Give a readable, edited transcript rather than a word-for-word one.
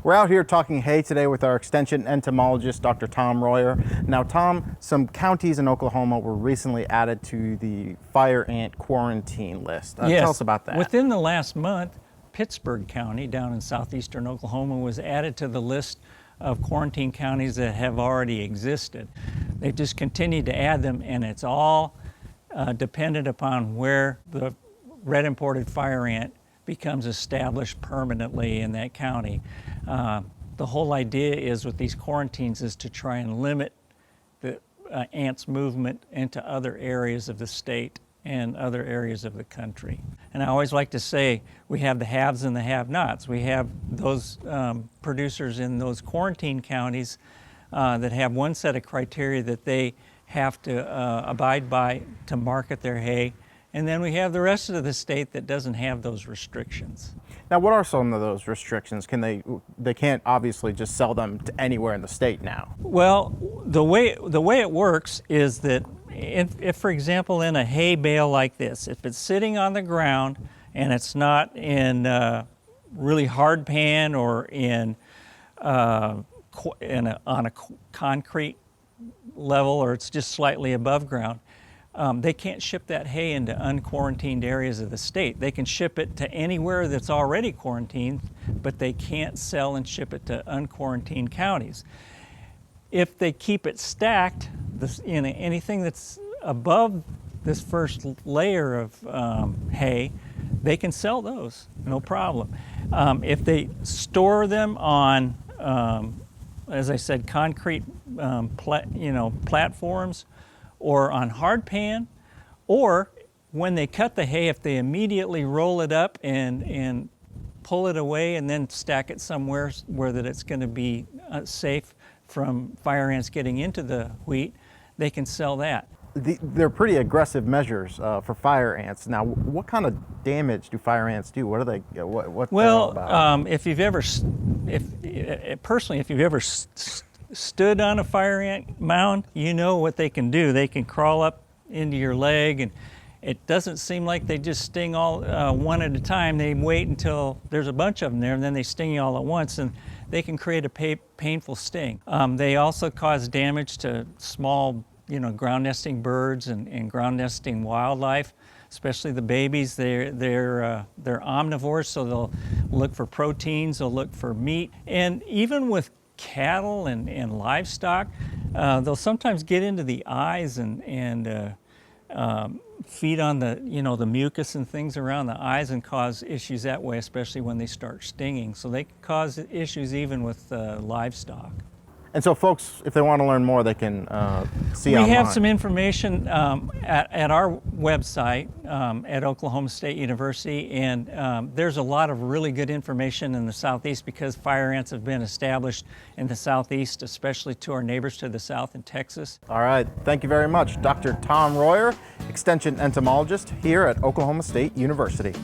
We're out here talking hay today with our extension entomologist, Dr. Tom Royer. Now, Tom, some counties in Oklahoma were recently added to the fire ant quarantine list. Yes. Tell us about that. Within the last month, Pittsburg County down in southeastern Oklahoma was added to the list of quarantine counties that have already existed. They've just continued to add them, and it's all dependent upon where the red imported fire ant becomes established permanently in that county. The whole idea is with these quarantines is to try and limit the ants' movement into other areas of the state and other areas of the country. And I always like to say we have the haves and the have-nots. We have those producers in those quarantine counties that have one set of criteria that they have to abide by to market their hay. And then we have the rest of the state that doesn't have those restrictions. Now, what are some of those restrictions? They can't obviously just sell them to anywhere in the state now. Well, the way it works is that if, for example, in a hay bale like this, if it's sitting on the ground and it's not in really hard pan or on a concrete level, or it's just slightly above ground, they can't ship that hay into unquarantined areas of the state. They can ship it to anywhere that's already quarantined, but they can't sell and ship it to unquarantined counties. If they keep it stacked, anything that's above this first layer of hay, they can sell those, no problem. If they store them on, as I said, concrete platforms, or on hard pan, or when they cut the hay, if they immediately roll it up and pull it away and then stack it somewhere where that it's going to be safe from fire ants getting into the wheat, they can sell that. They're pretty aggressive measures for fire ants. Now, what kind of damage do fire ants do? What are they? What well, they're all about? If you've ever, personally, if you've ever stood on a fire ant mound, you know what they can do. They can crawl up into your leg, and it doesn't seem like they just sting all one at a time. They wait until there's a bunch of them there, and then they sting you all at once, and they can create a painful sting. They also cause damage to small, ground nesting birds and ground nesting wildlife, especially the babies. They're omnivores, so they'll look for proteins, they'll look for meat, and even with cattle and livestock, they'll sometimes get into the eyes and feed on the mucus and things around the eyes and cause issues that way, especially when they start stinging. So they can cause issues even with livestock. And so folks, if they want to learn more, they can see online. We have some information at our website at Oklahoma State University, and there's a lot of really good information in the southeast because fire ants have been established in the southeast, especially to our neighbors to the south in Texas. All right, thank you very much. Dr. Tom Royer, Extension Entomologist here at Oklahoma State University.